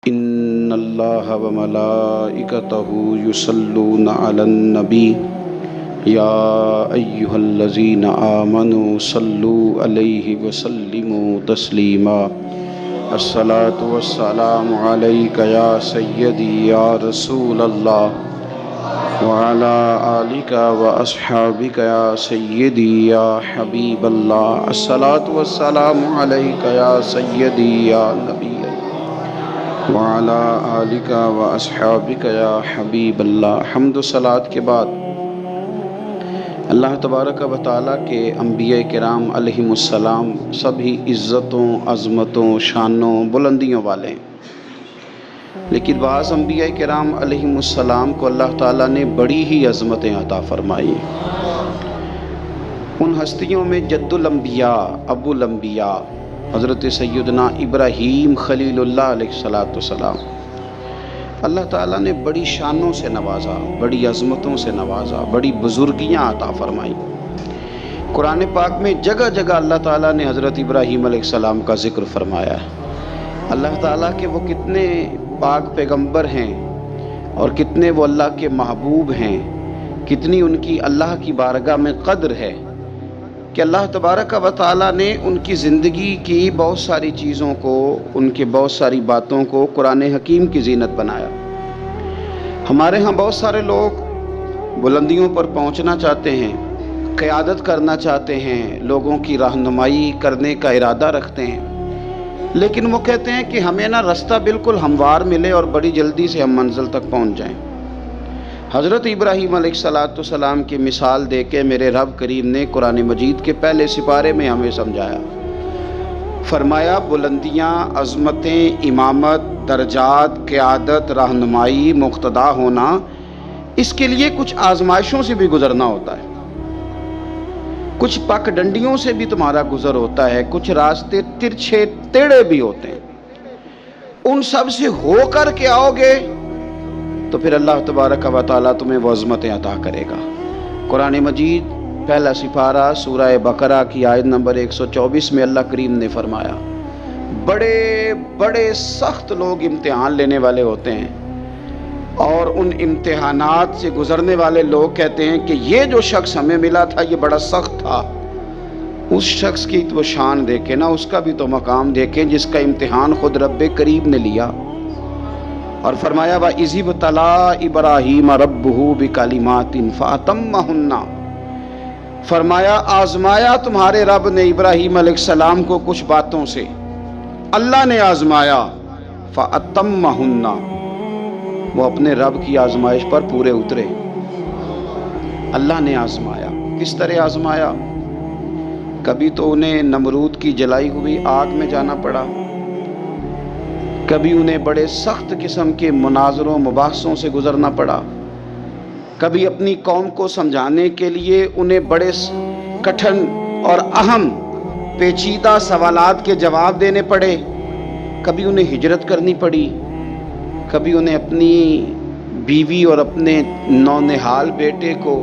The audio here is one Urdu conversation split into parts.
ان اللہ و ملائکتہ یصلون علی النبی یا ایہا الذین آمنوا صلوا علیہ وسلموا تسلیما الصلاۃ والسلام علیک یا سیدی یا رسول اللہ وعلی آلک واصحابک یا سیدی یا حبیب اللہ الصلاۃ والسلام علیک یا سیدی یا نبی وعلی آلک واصحابک یا حبیب اللہ۔ حمد و صلوات کے بعد اللہ تبارک و تعالیٰ کے انبیاء کرام علیہم السلام سبھی عزتوں، عظمتوں، شانوں، بلندیوں والے ہیں، لیکن بعض انبیاء کرام علیہم السلام کو اللہ تعالیٰ نے بڑی ہی عظمتیں عطا فرمائی۔ ان ہستیوں میں جد الانبیاء، ابو الانبیاء حضرت سیدنا ابراہیم خلیل اللہ علیہ السلام، اللہ تعالیٰ نے بڑی شانوں سے نوازا، بڑی عظمتوں سے نوازا، بڑی بزرگیاں عطا فرمائی۔ قرآن پاک میں جگہ جگہ اللہ تعالیٰ نے حضرت ابراہیم علیہ السلام کا ذکر فرمایا ہے۔ اللہ تعالیٰ کے وہ کتنے پاک پیغمبر ہیں اور کتنے وہ اللہ کے محبوب ہیں، کتنی ان کی اللہ کی بارگاہ میں قدر ہے کہ اللہ تبارک و تعالیٰ نے ان کی زندگی کی بہت ساری چیزوں کو، ان کے بہت ساری باتوں کو قرآن حکیم کی زینت بنایا۔ ہمارے ہاں بہت سارے لوگ بلندیوں پر پہنچنا چاہتے ہیں، قیادت کرنا چاہتے ہیں، لوگوں کی رہنمائی کرنے کا ارادہ رکھتے ہیں، لیکن وہ کہتے ہیں کہ ہمیں نا رستہ بالکل ہموار ملے اور بڑی جلدی سے ہم منزل تک پہنچ جائیں۔ حضرت ابراہیم علیہ السلام کی مثال دے کے میرے رب کریم نے قرآن مجید کے پہلے سپارے میں ہمیں سمجھایا، فرمایا بلندیاں، عظمتیں، امامت، درجات، قیادت، رہنمائی، مقتدا ہونا، اس کے لیے کچھ آزمائشوں سے بھی گزرنا ہوتا ہے، کچھ پک ڈنڈیوں سے بھی تمہارا گزر ہوتا ہے، کچھ راستے ترچھے ٹیڑھے بھی ہوتے ہیں، ان سب سے ہو کر کے آؤ گے تو پھر اللہ تبارک و تعالیٰ تمہیں وہ عظمتیں عطا کرے گا۔ قرآن مجید پہلا سپارہ سورہ بقرہ کی آیت نمبر 124 میں اللہ کریم نے فرمایا، بڑے بڑے سخت لوگ امتحان لینے والے ہوتے ہیں، اور ان امتحانات سے گزرنے والے لوگ کہتے ہیں کہ یہ جو شخص ہمیں ملا تھا یہ بڑا سخت تھا۔ اس شخص کی تو شان دیکھیں نا، اس کا بھی تو مقام دیکھیں جس کا امتحان خود رب کریم نے لیا، اور فرمایا وَإِذِ ابْتَلَىٰ إِبْرَاهِيمَ رَبُّهُ بِكَلِمَاتٍ فَأَتَمَّهُنَّ، فرمایا آزمایا تمہارے رب نے ابراہیم علیہ السلام کو کچھ باتوں سے، اللہ نے آزمایا، فَأَتَمَّهُنَّ، وہ اپنے رب کی آزمائش پر پورے اترے۔ اللہ نے آزمایا، کس طرح آزمایا؟ کبھی تو انہیں نمرود کی جلائی ہوئی آگ میں جانا پڑا، کبھی انہیں بڑے سخت قسم کے مناظروں مباحثوں سے گزرنا پڑا، کبھی اپنی قوم کو سمجھانے کے لیے انہیں بڑے کٹھن اور اہم پیچیدہ سوالات کے جواب دینے پڑے، کبھی انہیں ہجرت کرنی پڑی، کبھی انہیں اپنی بیوی اور اپنے نونہال بیٹے کو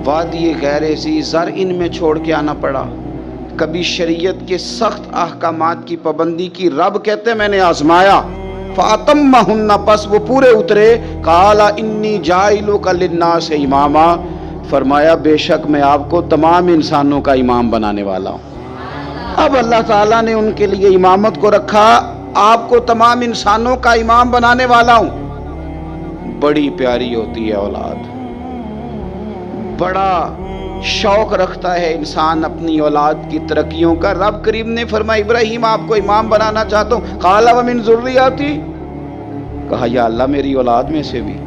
وادی غیر ذی زرع میں چھوڑ کے آنا پڑا، کبھی شریعت کے سخت احکامات کی پابندی کی۔ رب کہتے میں نے آزمایا، فَأَتَمَّهُنَّ، پس وہ پورے اترے۔ قَالَ إِنِّي جَاعِلُكَ لِلنَّاسِ إِمَامًا، فرمایا بے شک میں آپ کو تمام انسانوں کا امام بنانے والا ہوں۔ اب اللہ تعالیٰ نے ان کے لیے امامت کو رکھا، آپ کو تمام انسانوں کا امام بنانے والا ہوں۔ بڑی پیاری ہوتی ہے اولاد، بڑا شوق رکھتا ہے انسان اپنی اولاد کی ترقیوں کا۔ رب کریم نے فرمایا ابراہیم آپ کو امام بنانا چاہتا ہوں، قال ومن ذریتی، کہا یا اللہ میری اولاد میں سے بھی،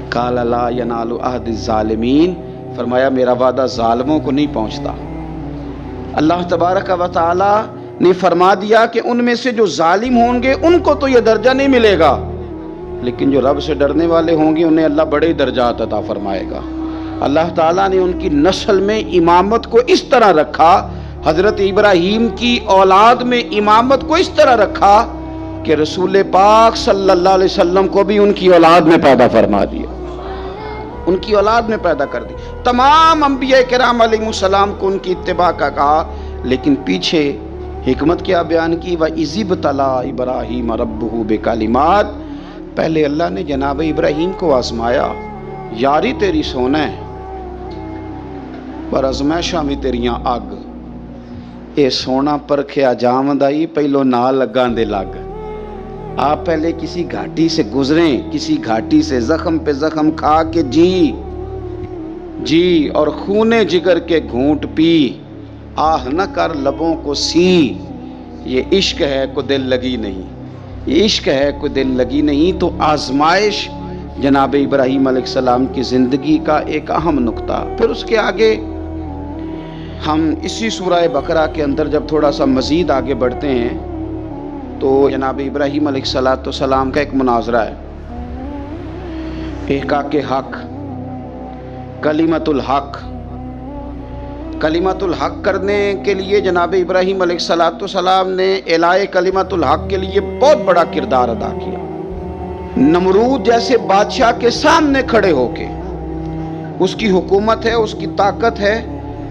قال لا ینال عہد الظالمین، فرمایا میرا وعدہ ظالموں کو نہیں پہنچتا۔ اللہ تبارک و تعالی نے فرما دیا کہ ان میں سے جو ظالم ہوں گے ان کو تو یہ درجہ نہیں ملے گا، لیکن جو رب سے ڈرنے والے ہوں گے انہیں اللہ بڑے درجات عطا فرمائے گا۔ اللہ تعالیٰ نے ان کی نسل میں امامت کو اس طرح رکھا، حضرت ابراہیم کی اولاد میں امامت کو اس طرح رکھا کہ رسول پاک صلی اللہ علیہ وسلم کو بھی ان کی اولاد میں پیدا فرما دیا، ان کی اولاد میں پیدا کر دی۔ تمام انبیاء کرام علیہ السلام کو ان کی اتباع کا کہا، لیکن پیچھے حکمت کیا بیان کی؟ وَإِذِ ابْتَلَىٰ إِبْرَاهِيمَ رَبُّهُ بِكَلِمَاتٍ، پہلے اللہ نے جناب ابراہیم کو آزمایا، یاری تیری سونا ہے پر ازمائشاں بھی تیریاں اگ، اے سونا پرکھیا جامدائی پہلو نہ لگاں دے لگ۔ آپ پہلے کسی گھاٹی سے گزریں، کسی گھاٹی سے زخم پہ زخم کھا کے جی اور خون جگر کے گھونٹ پی، آہ نہ کر لبوں کو سی، یہ عشق ہے کو دل لگی نہیں، یہ عشق ہے کو دل لگی نہیں۔ تو آزمائش جناب ابراہیم علیہ السلام کی زندگی کا ایک اہم نقطہ۔ پھر اس کے آگے ہم اسی سورہ بقرہ کے اندر جب تھوڑا سا مزید آگے بڑھتے ہیں تو جناب ابراہیم علیہ السلام کا ایک مناظرہ ہے، احقاق حق، کلمۃ الحق۔ کلمۃ الحق کرنے کے لیے جناب ابراہیم علیہ السلام نے اعلاء کلمۃ الحق کے لیے بہت بڑا کردار ادا کیا۔ نمرود جیسے بادشاہ کے سامنے کھڑے ہو کے، اس کی حکومت ہے، اس کی طاقت ہے،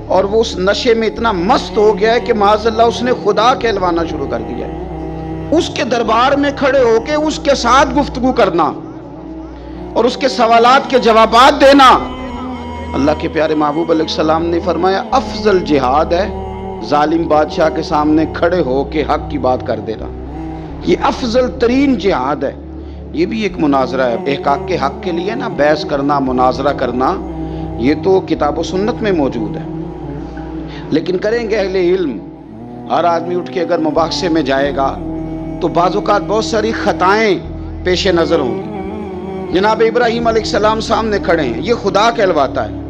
اور وہ اس نشے میں اتنا مست ہو گیا ہے کہ معاذ اللہ اس نے خدا کہلوانا شروع کر دیا ہے۔ اس کے دربار میں کھڑے ہو کے اس کے ساتھ گفتگو کرنا اور اس کے سوالات کے جوابات دینا، اللہ کے پیارے محبوب علیہ السلام نے فرمایا افضل جہاد ہے ظالم بادشاہ کے سامنے کھڑے ہو کے حق کی بات کر دینا، یہ افضل ترین جہاد ہے۔ یہ بھی ایک مناظرہ ہے، احقاق کے حق کے لیے نا بحث کرنا، مناظرہ کرنا، یہ تو کتاب و سنت میں موجود ہے، لیکن کریں گے اہل علم۔ ہر آدمی اٹھ کے اگر مباحثے میں جائے گا تو بعض اوقات بہت ساری خطائیں پیش نظر ہوں گی۔ جناب ابراہیم علیہ السلام سامنے کھڑے ہیں، یہ خدا کہلواتا ہے۔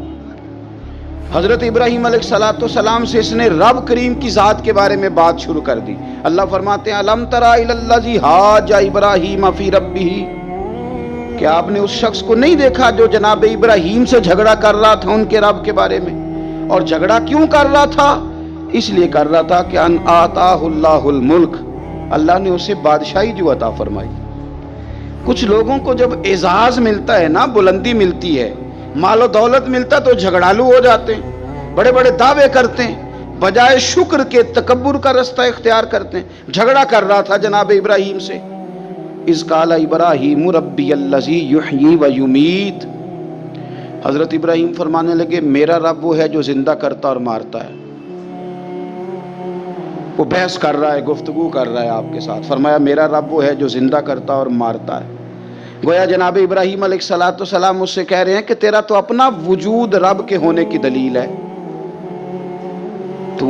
حضرت ابراہیم علیہ السلام سے اس نے رب کریم کی ذات کے بارے میں بات شروع کر دی۔ اللہ فرماتے ہیں الم تری الی الذی حاج ابراہیم فی ربہ، کہ آپ نے اس شخص کو نہیں دیکھا جو جناب ابراہیم سے جھگڑا کر رہا تھا ان کے رب کے بارے میں؟ اور جھگڑا کیوں کر رہا تھا؟ اس لیے کر رہا تھا کہ ان آتاہ اللہ الملک، اللہ نے اسے بادشاہی جو عطا فرمائی۔ کچھ لوگوں کو جب اعزاز ملتا ہے نا، بلندی ملتی ہے، مال و دولت ملتا تو جھگڑالو ہو جاتے ہیں، بڑے بڑے دعوے کرتے ہیں، بجائے شکر کے تکبر کا رستہ اختیار کرتے ہیں۔ جھگڑا کر رہا تھا جناب ابراہیم سے۔ اذ قال ابراہیم ربی الذی یحیی و یمیت، حضرت ابراہیم فرمانے لگے میرا رب وہ ہے جو زندہ کرتا اور مارتا ہے۔ وہ بحث کر رہا ہے، گفتگو کر رہا ہے آپ کے ساتھ، فرمایا میرا رب وہ ہے جو زندہ کرتا اور مارتا ہے۔ گویا جناب ابراہیم علیہ السلام اس سے کہہ رہے ہیں کہ تیرا تو اپنا وجود رب کے ہونے کی دلیل ہے، تو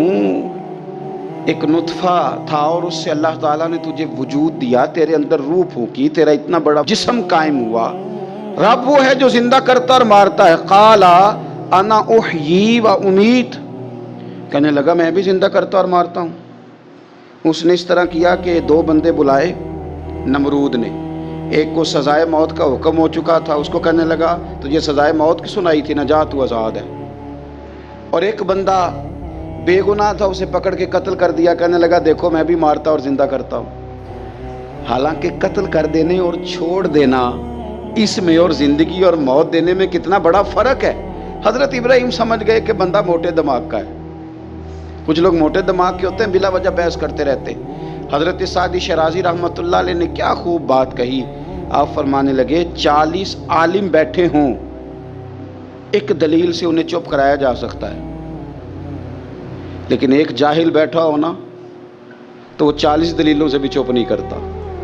ایک نطفہ تھا اور اس سے اللہ تعالیٰ نے تجھے وجود دیا، تیرے اندر روح پھونکی، تیرا اتنا بڑا جسم قائم ہوا۔ رب وہ ہے جو زندہ کرتا اور مارتا ہے۔ قال انا احیی و امیت، کہنے لگا میں بھی زندہ کرتا اور مارتا ہوں۔ اس نے اس طرح کیا کہ دو بندے بلائے نمرود نے، ایک کو سزائے موت کا حکم ہو چکا تھا، اس کو کہنے لگا تجھے سزائے موت کی سنائی تھی، نجات تو آزاد ہے، اور ایک بندہ بے گناہ تھا، اسے پکڑ کے قتل کر دیا، کہنے لگا دیکھو میں بھی مارتا اور زندہ کرتا ہوں۔ حالانکہ قتل کر دینے اور چھوڑ دینا، اس میں اور زندگی اور موت دینے میں کتنا بڑا فرق ہے۔ حضرت ابراہیم سمجھ گئے کہ بندہ موٹے دماغ کا ہے۔ کچھ لوگ موٹے دماغ کے ہوتے ہیں، بلا وجہ بحث کرتے رہتے ہیں۔ حضرت سعدی شرازی رحمۃ اللہ علیہ نے کیا خوب بات کہی، آپ فرمانے لگے 40 عالم بیٹھے ہوں، ایک دلیل سے انہیں چپ کرایا جا سکتا ہے، لیکن ایک جاہل بیٹھا ہو نا تو وہ 40 دلیلوں سے بھی چپ نہیں کرتا،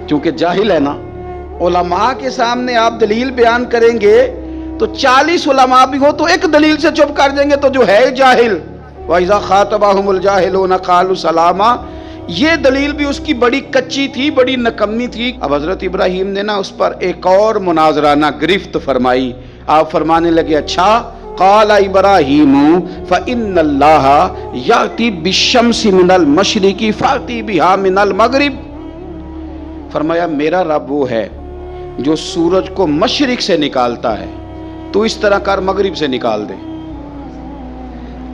کیونکہ جاہل ہے نا۔ علماء کے سامنے آپ دلیل بیان کریں گے تو 40 علماء بھی ہو تو ایک دلیل سے چپ کر دیں گے تو جو ہے جاہل، وَإِذَا خَاطَبَهُمُ الْجَاهِلُونَ قَالُوا سَلَامًا، یہ دلیل بھی اس کی بڑی کچی تھی، بڑی نکمی تھی۔ اب حضرت ابراہیم نے نا اس پر ایک اور مناظرانہ گرفت فرمائی۔ آپ فرمانے لگے اچھا، قال ابراہیم فإن اللہ یأتی بالشمس من المشرق فأتی بہا من المغرب، فرمایا میرا رب وہ ہے جو سورج کو مشرق سے نکالتا ہے، تو اس طرح کر مغرب سے نکال دے۔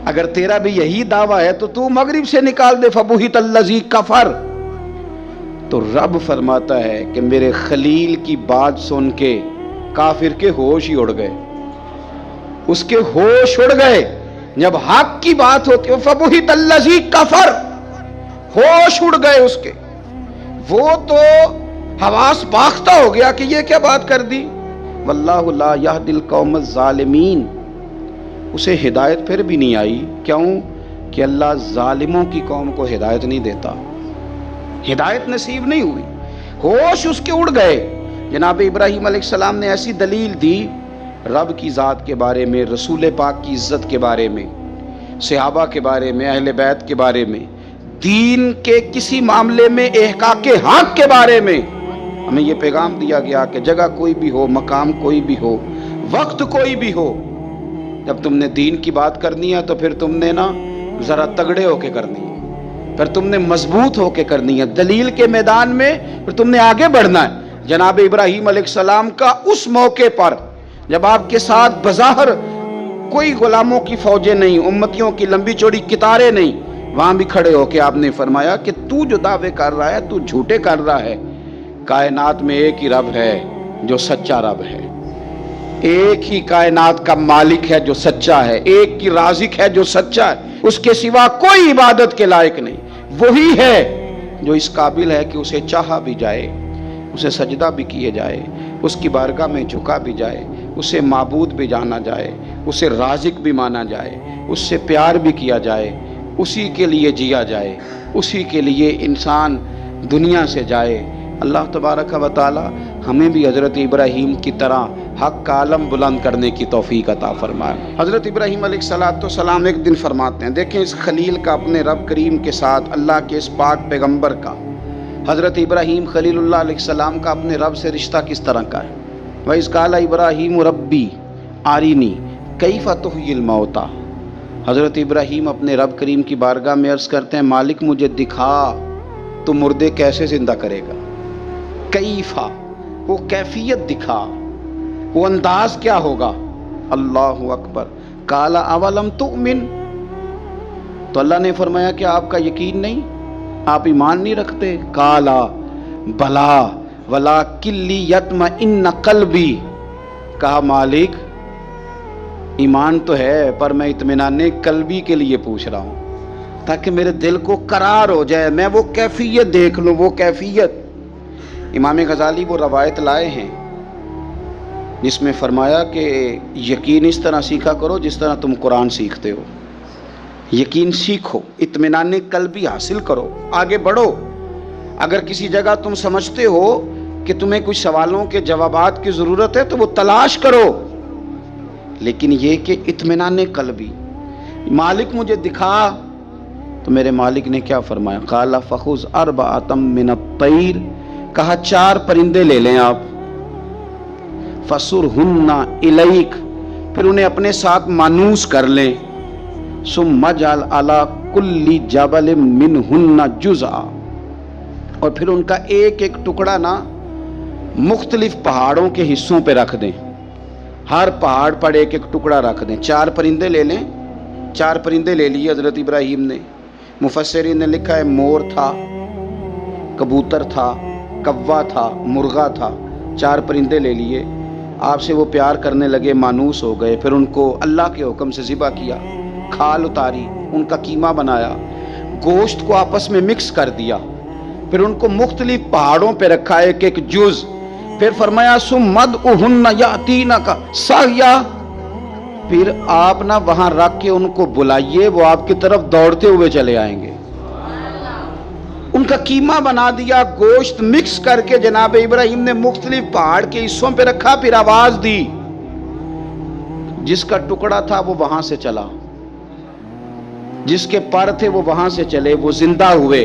اگر تیرا بھی یہی دعویٰ ہے تو تو مغرب سے نکال دے۔ فبہت الذی کفر، تو رب فرماتا ہے کہ میرے خلیل کی بات سن کے کافر کے ہوش ہی اڑ گئے، اس کے ہوش اڑ گئے۔ جب حق کی بات ہوتی ہے فبہت الذی کفر، ہوش اڑ گئے اس کے، وہ تو حواس باختہ ہو گیا کہ یہ کیا بات کر دی۔ واللہ لا یہدی القوم الظالمین، اسے ہدایت پھر بھی نہیں آئی، کیوں کہ اللہ ظالموں کی قوم کو ہدایت نہیں دیتا، ہدایت نصیب نہیں ہوئی، ہوش اس کے اڑ گئے۔ جناب ابراہیم علیہ السلام نے ایسی دلیل دی رب کی ذات کے بارے میں، رسول پاک کی عزت کے بارے میں، صحابہ کے بارے میں، اہل بیت کے بارے میں، دین کے کسی معاملے میں احقاق حق کے بارے میں ہمیں یہ پیغام دیا گیا کہ جگہ کوئی بھی ہو، مقام کوئی بھی ہو، وقت کوئی بھی ہو، جب تم نے دین کی بات کرنی ہے تو پھر تم نے نا ذرا تگڑے ہو کے کرنی ہے، پھر تم نے مضبوط ہو کے کرنی ہے، دلیل کے میدان میں پھر تم نے آگے بڑھنا ہے۔ جناب ابراہیم علیہ السلام کا اس موقع پر جب آپ کے ساتھ بظاہر کوئی غلاموں کی فوجیں نہیں، امتیوں کی لمبی چوڑی قطاریں نہیں، وہاں بھی کھڑے ہو کے آپ نے فرمایا کہ تو جو دعوے کر رہا ہے تو جھوٹے کر رہا ہے، کائنات میں ایک ہی رب ہے جو سچا رب ہے، ایک ہی کائنات کا مالک ہے جو سچا ہے، ایک کی رازق ہے جو سچا ہے، اس کے سوا کوئی عبادت کے لائق نہیں، وہی ہے جو اس قابل ہے کہ اسے چاہا بھی جائے، اسے سجدہ بھی کیے جائے، اس کی بارگاہ میں جھکا بھی جائے، اسے معبود بھی جانا جائے، اسے رازق بھی مانا جائے، اس سے پیار بھی کیا جائے، اسی کے لیے جیا جائے، اسی کے لیے انسان دنیا سے جائے۔ اللہ تبارک و تعالی ہمیں بھی حضرت ابراہیم کی طرح حق کا علم بلند کرنے کی توفیق عطا فرمائے۔ حضرت ابراہیم علیہ السلام ایک دن فرماتے ہیں، دیکھیں اس خلیل کا اپنے رب کریم کے ساتھ، اللہ کے اس پاک پیغمبر کا، حضرت ابراہیم خلیل اللہ علیہ السلام کا اپنے رب سے رشتہ کس طرح کا ہے۔ وَإِذْ قَالَ إِبْرَاهِيمُ رَبِّي أَرِنِي كَيْفَ تُحْيِي الْمَوْتَى، حضرت ابراہیم اپنے رب کریم کی بارگاہ میں عرض کرتے ہیں، مالک مجھے دکھا تو مردے کیسے زندہ کرے گا، کیفا، وہ کیفیت دکھا، وہ انداز کیا ہوگا۔ اللہ اکبر۔ قال اولم تؤمن، تو اللہ نے فرمایا کہ آپ کا یقین نہیں، آپ ایمان نہیں رکھتے۔ قال بلا ولکن لیطمئن قلبی، کہا مالک ایمان تو ہے پر میں اطمینان قلبی کے لیے پوچھ رہا ہوں تاکہ میرے دل کو قرار ہو جائے، میں وہ کیفیت دیکھ لوں، وہ کیفیت۔ امام غزالی وہ روایت لائے ہیں جس میں فرمایا کہ یقین اس طرح سیکھا کرو جس طرح تم قرآن سیکھتے ہو، یقین سیکھو، اطمینان قلبی حاصل کرو، آگے بڑھو۔ اگر کسی جگہ تم سمجھتے ہو کہ تمہیں کچھ سوالوں کے جوابات کی ضرورت ہے تو وہ تلاش کرو، لیکن یہ کہ اطمینان قلبی، مالک مجھے دکھا، تو میرے مالک نے کیا فرمایا، قال فخذ اربعۃ من الطیر، کہا 4 پرندے لے لیں آپ، فصرہن الیک، پھر انہیں اپنے ساتھ مانوس کر لیں، ثم اجعل علی کل جبل منہن جزءا، اور پھر ان کا ایک ایک ٹکڑا نا مختلف پہاڑوں کے حصوں پہ رکھ دیں، ہر پہاڑ پر ایک ایک ٹکڑا رکھ دیں۔ 4 پرندے لے لیں، 4 پرندے لے لیے حضرت ابراہیم نے۔ مفسرین نے لکھا ہے مور تھا، کبوتر تھا، کوا تھا، مرغا تھا، 4 پرندے لے لیے، آپ سے وہ پیار کرنے لگے، مانوس ہو گئے، پھر ان کو اللہ کے حکم سے ذبح کیا، کھال اتاری، ان کا قیمہ بنایا، گوشت کو آپس میں مکس کر دیا، پھر ان کو مختلف پہاڑوں پہ رکھا ایک ایک جز، پھر فرمایا ثم ادعوہن یاتینک سعیا، پھر آپ نہ وہاں رکھ کے ان کو بلائیے، وہ آپ کی طرف دوڑتے ہوئے چلے آئیں گے۔ ان کا قیمہ بنا دیا، گوشت مکس کر کے جناب ابراہیم نے مختلف پہاڑ کے حصوں پہ رکھا، پھر آواز دی، جس کا ٹکڑا تھا وہ وہاں سے چلا، جس کے پر تھے وہ وہاں سے چلے، وہ زندہ ہوئے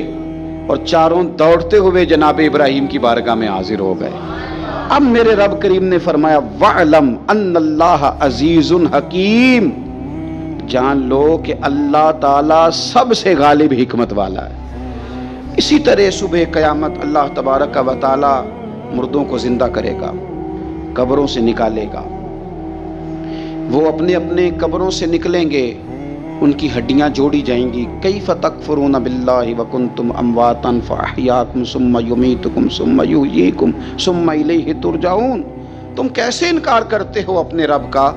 اور چاروں دوڑتے ہوئے جناب ابراہیم کی بارگاہ میں حاضر ہو گئے۔ اب میرے رب کریم نے فرمایا وَعْلَمْ أَنَّ اللَّهَ عَزِيزٌ حَكِيمٌ، جان لو کہ اللہ تعالیٰ سب سے غالب حکمت والا ہے۔ اسی طرح صبح قیامت اللہ تبارک و تعالیٰ مردوں کو زندہ کرے گا، قبروں سے نکالے گا، وہ اپنے اپنے قبروں سے نکلیں گے، ان کی ہڈیاں جوڑی جائیں گی۔ کیف تکفرون باللہ وکنتم امواتا فاحیاکم ثم یمیتکم ثم یحییکم ثم الیہ ترجعون، تم کیسے انکار کرتے ہو اپنے رب کا،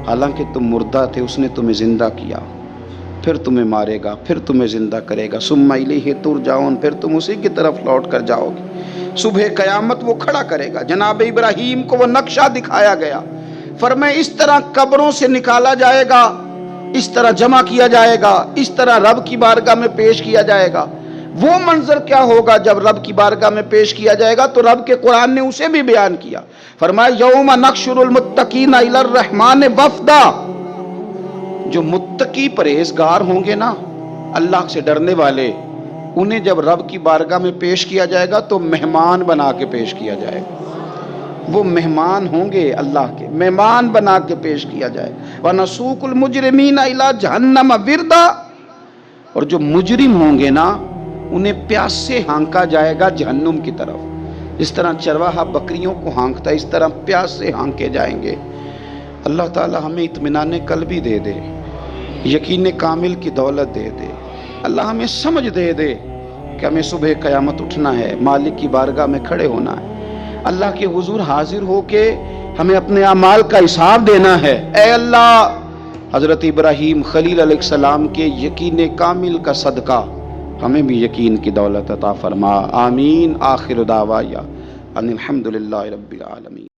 حالانکہ تم مردہ تھے، اس نے تمہیں زندہ کیا، پھر تمہیں مارے گا، پھر تمہیں زندہ کرے گا، ثم الیہ ترجعون، پھر تم اسی کی طرف لوٹ کر جاؤ گے۔ صبح قیامت وہ کھڑا کرے گا۔ جناب ابراہیم کو وہ نقشہ دکھایا گیا، فرمائے اس طرح قبروں سے نکالا جائے گا، اس طرح جمع کیا جائے گا، اس طرح رب کی بارگاہ میں پیش کیا جائے گا۔ وہ منظر کیا ہوگا جب رب کی بارگاہ میں پیش کیا جائے گا؟ تو رب کے قرآن نے اسے بھی بیان کیا، فرمایا یوم نحشر المتقین الی الرحمن وفدا۔ جو متقی پرہیزگار ہوں گے نا، اللہ سے ڈرنے والے، انہیں جب رب کی بارگاہ میں پیش کیا جائے گا تو مہمان بنا کے پیش کیا جائے گا۔ وہ مہمان ہوں گے، اللہ کے مہمان بنا کے پیش کیا جائے گا۔ وَنَسُوقُ الْمُجْرِمِينَ إِلَىٰ جَهَنَّمَ وِرْدًا، اور جو مجرم ہوں گے نا، انہیں پیاس سے ہانکا جائے گا جہنم کی طرف۔ جس طرح چرواہا بکریوں کو ہانکتا ہے، اس طرح پیاس سے ہانکے جائیں گے۔ اللہ تعالی ہمیں اطمینان قلبی دے دے، یقین کامل کی دولت دے دے۔ اللہ ہمیں سمجھ دے دے کہ ہمیں صبح قیامت اٹھنا ہے، مالک کی بارگاہ میں کھڑے ہونا ہے، اللہ کے حضور حاضر ہو کے ہمیں اپنے اعمال کا حساب دینا ہے۔ اے اللہ، حضرت ابراہیم خلیل علیہ السلام کے یقین کامل کا صدقہ ہمیں بھی یقین کی دولت عطا فرما۔ آمین۔ آخر دعوایا ان الحمدللہ رب العالمین۔